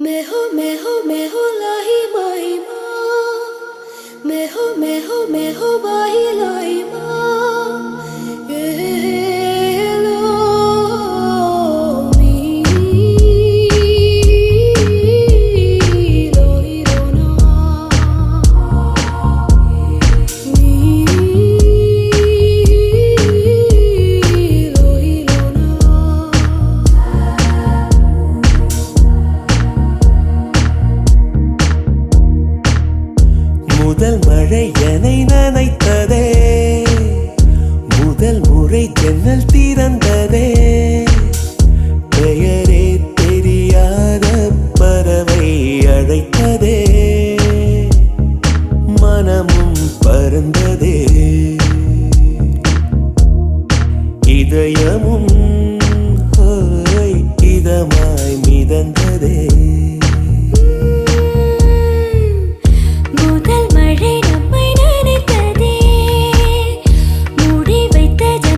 मैं हो लाही माही माँ मैं हो बाही लाई माँ ये लो मी लो ही लो ना मी लो ही लो ना முதல் மழை என்னை நனைத்த